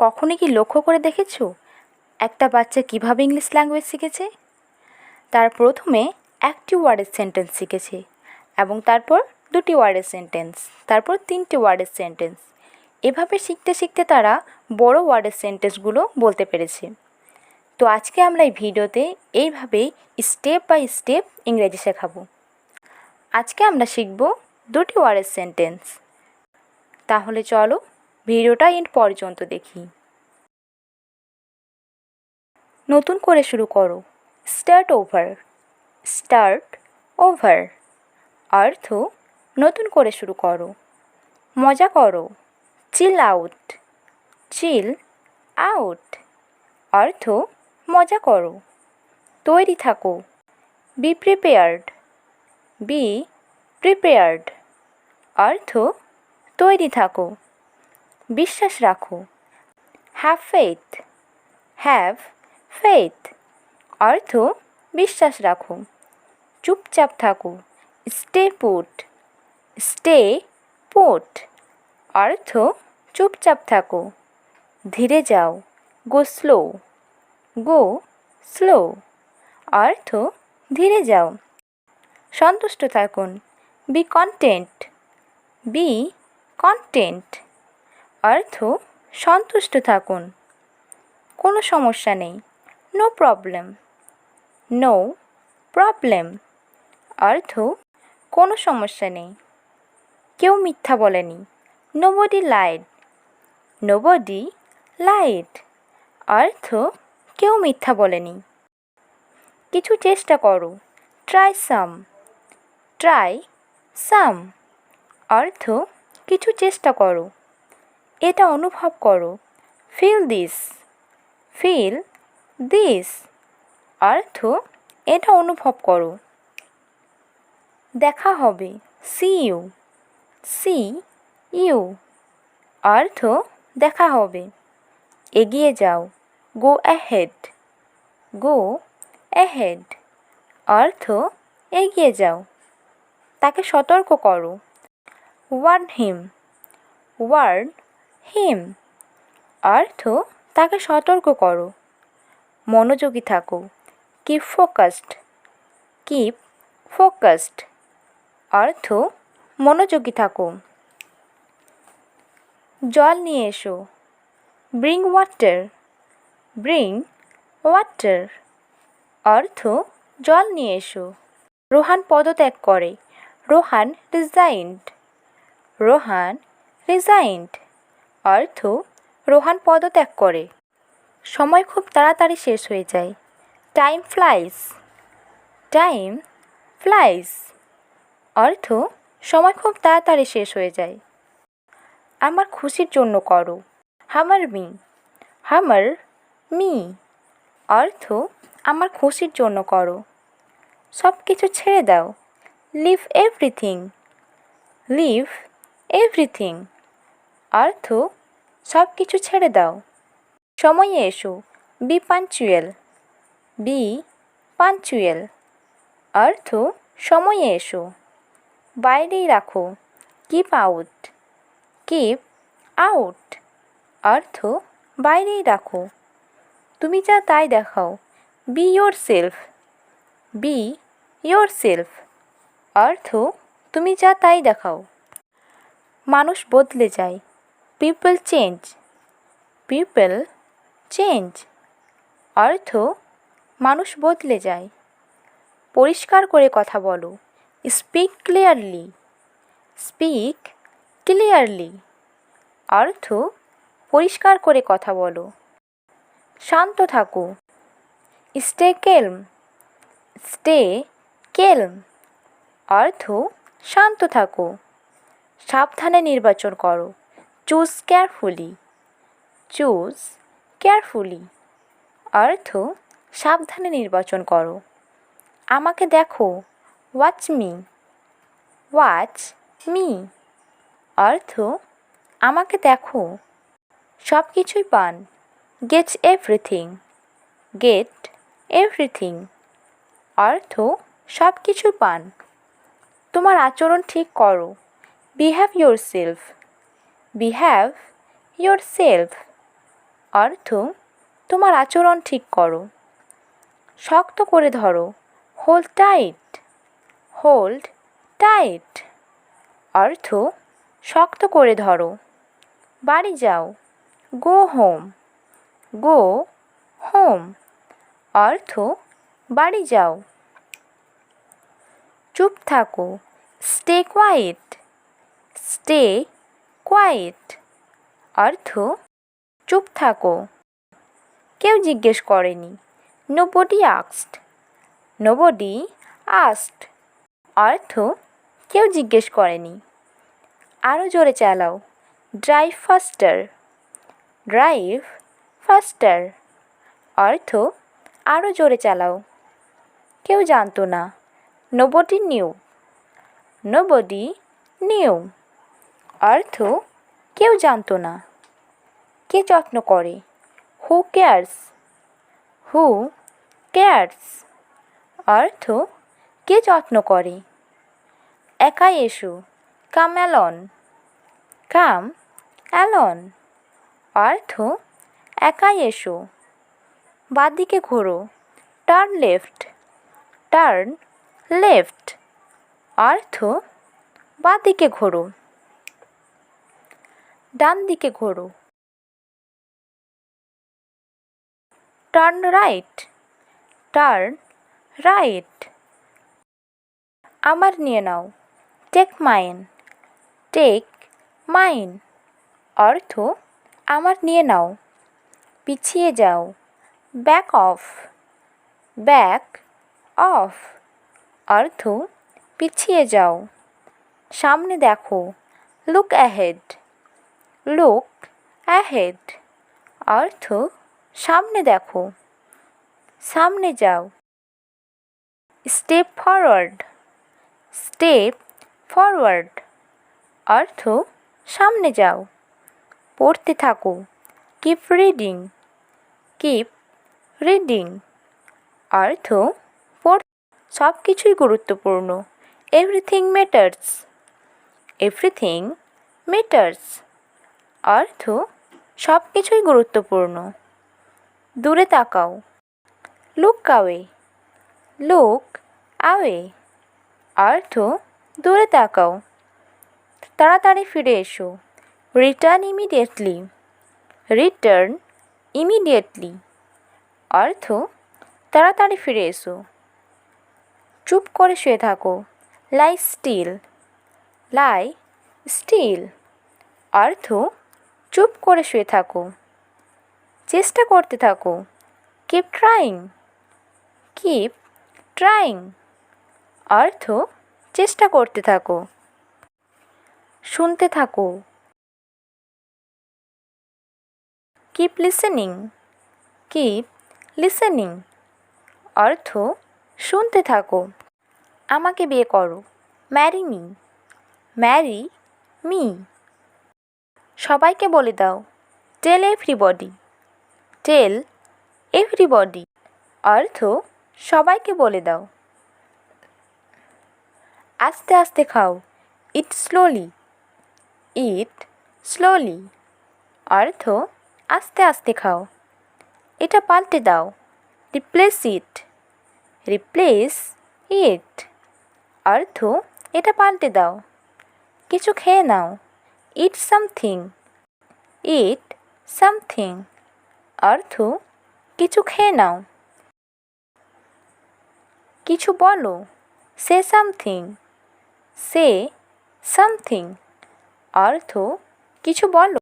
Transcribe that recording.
কখনো কি লক্ষ্য করে দেখেছো একটা বাচ্চা কিভাবে ইংলিশ ল্যাঙ্গুয়েজ শিখেছে? তার প্রথমে একটি ওয়ার্ডের সেন্টেন্স শিখেছে এবং তারপর দুটি ওয়ার্ডের সেন্টেন্স, তারপর তিনটি ওয়ার্ডের সেন্টেন্স। এভাবে শিখতে শিখতে তারা বড় ওয়ার্ডের সেন্টেন্সগুলো বলতে পেরেছে। তো আজকে আমরা এই ভিডিওতে এইভাবেই স্টেপ বাই স্টেপ ইংরেজি শেখাবো। আজকে আমরা শিখব দুটি ওয়ার্ডের সেন্টেন্স। তাহলে চলো ভিডিওটা এন্ড পর্যন্ত দেখি। নতুন করে শুরু করো। Start over. স্টার্ট ওভার অর্থ নতুন করে শুরু করো। মজা করো। চিল আউট। চিল আউট অর্থ মজা করো। তৈরি থাকো। Be prepared. বি প্রিপেয়ার্ড অর্থ তৈরি থাকো। বিশ্বাস রাখো। Have faith. হ্যাভ ফেথ অর্থ বিশ্বাস রাখো। চুপচাপ থাকো। Stay put. স্টে পুট অর্থ চুপচাপ থাকো। ধীরে যাও। গো স্লো। গো স্লো অর্থ ধীরে যাও। সন্তুষ্ট থাকুন। B content. বি কন্টেন্ট অর্থ সন্তুষ্ট থাকুন। কোনো সমস্যা নেই। No problem. নো প্রবলেম অর্থ কোনো সমস্যা নেই। কেউ মিথ্যা বলেনি। Nobody lied. নোবডি লাইড অর্থ কেউ মিথ্যা বলেনি। কিছু চেষ্টা করো। Try some. ট্রাই সাম অর্থ কিছু চেষ্টা করো। এটা অনুভব করো। Feel this. ফিল দিস অর্থ এটা অনুভব করো। দেখা হবে। C you. সি ইউ অর্থ দেখা হবে। এগিয়ে যাও। Go ahead. গো অ্যাহেড অর্থ এগিয়ে যাও। তাকে সতর্ক করো। ওয়ার্ন হিম। ওয়ার্ন হিম অর্থ তাকে সতর্ক করো। মনোযোগী থাকো। Keep focused. কিপ ফোকাসড অর্থ মনোযোগী থাকো। জল নিয়ে এসো। Bring water. ব্রিং ওয়াটার অর্থ জল নিয়ে এসো। রোহান পদত্যাগ করে। রোহান রিজাইন্ড। রোহান রিজাইন্ড অর্থ রোহান পদত্যাগ করে। সময় খুব তাড়াতাড়ি শেষ হয়ে যায়। Time flies. টাইম ফ্লাইজ অর্থ সময় খুব তাড়াতাড়ি শেষ হয়ে যায়। আমার খুশির জন্য করো। হামার মি। হামার মি অর্থ আমার খুশির জন্য করো। সব কিছু ছেড়ে দাও। Leave everything. লিভ এভরিথিং অর্থ সব কিছু ছেড়ে দাও। সময়ে এসো। B punctual. বি পাঞ্চুয়াল অর্থ সময়ে এসো। বাইরেই রাখো। Keep out. কিপ আউট অর্থ বাইরেই রাখো। তুমি যা তাই দেখাও। B your self. B your self অর্থ তুমি যা তাই দেখাও। মানুষ বদলে যায়। People change. পিপল চেঞ্জ অর্থ মানুষ বদলে যায়। পরিষ্কার করে কথা বলো। Speak clearly. স্পিক ক্লিয়ারলি অর্থ পরিষ্কার করে কথা বলো। শান্ত থাকো। স্টে কেলম। স্টে কেলম অর্থ শান্ত থাকো। সাবধানে নির্বাচন করো। Choose carefully. চুজ কেয়ারফুলি অর্থ সাবধানে নির্বাচন করো। আমাকে দেখো। Watch me. ওয়াচ মি অর্থ আমাকে দেখো। সব কিছুই পান। Gate everything. গেট এভরিথিং অর্থ সব কিছু পান। তোমার আচরণ ঠিক করো। Behave your self. Behave your self অর্থ তোমার আচরণ ঠিক করো। শক্ত করে ধরো, হোল্ড টাইট, হোল্ড টাইট। অর্থ শক্ত করে ধরো। বাড়ি যাও, গো হোম, গো হোম। অর্থ বাড়ি যাও। চুপ থাকো, স্টে কোয়াইট, স্টে কোয়াইট। অর্থ চুপ থাকো। কেউ জিজ্ঞেস করেনি, নোবডি আস্কড, নোবডি আস্কড। অর্থ কেউ জিজ্ঞেস করেনি। আরও জোরে চালাও, ড্রাইভ ফাস্টার, ড্রাইভ ফাস্টার। অর্থ আরও জোরে চালাও। কেউ জানতো না, নোবডি নিউ, নোবডি নিউ। অর্থ কেউ জানতো না। কে যত্ন করে, হু কেয়ার্স, হু কেয়ার্স। অর্থ কে যত্ন করে। একাই এসো, কাম অ্যালন, কাম অ্যালন। অর্থ একাই এসো। বাঁদিকে ঘোরো, টার্ন লেফট, টার্ন লেফট। অর্থ বাঁদিকে ঘোরো। ডান দিকে ঘোরো, টার্ন রাইট, টার্ন রাইট। আমার নিয়ে নাও, টেক মাইন, টেক মাইন। অর্থ আমার নিয়ে নাও। পিছিয়ে যাও, ব্যাক অফ, ব্যাক অফ। অর্থ পিছিয়ে যাও। সামনে দেখো, লুক অ্যাহেড, লুক অ্যাহেড। অর্থ সামনে দেখো। সামনে যাও। Step forward, step forward. অর্থ সামনে যাও। পড়তে থাকো, কিপ রিডিং, কিপ রিডিং। অর্থ সব কিছুই গুরুত্বপূর্ণ, এভরিথিং ম্যাটার্স, এভরিথিং ম্যাটার্স। অর্থ সব কিছুই গুরুত্বপূর্ণ। দূরে তাকাও, লুক অ্যাওয়ে, লুক অ্যাওয়ে। অর্থ দূরে তাকাও। তাড়াতাড়ি ফিরে এসো, রিটার্ন ইমিডিয়েটলি, রিটার্ন ইমিডিয়েটলি। অর্থ তাড়াতাড়ি ফিরে এসো। চুপ করে শুয়ে থাকো, লাই স্টিল, লাই স্টিল। অর্থ চুপ করে শুয়ে থাকো। চেষ্টা করতে থাকো, কিপ ট্রাইং, কিপ ট্রাইং। অর্থ চেষ্টা করতে থাকো। শুনতে থাকো, কিপ লিসেনিং, কিপ লিসেনিং। অর্থ শুনতে থাকো। আমাকে বিয়ে করো, ম্যারি মি, ম্যারি মি। সবাইকে বলে দাও, টেল এভরিবডি, টেল এভরিবডি। অর্থ সবাইকে বলে দাও। আস্তে আস্তে খাও, ইট স্লোলি, ইট স্লোলি। অর্থ আস্তে আস্তে খাও। এটা পাল্টে দাও, রিপ্লেস ইট, রিপ্লেস ইট। অর্থ এটা পাল্টে দাও। কিছু খেয়ে নাও, ইট সামথিং, ইট সামথিং। অর্থ কিছু খেয়ে নাও। কিছু বলো, সে সামথিং, সে সামথিং। অর্থ কিছু বলো।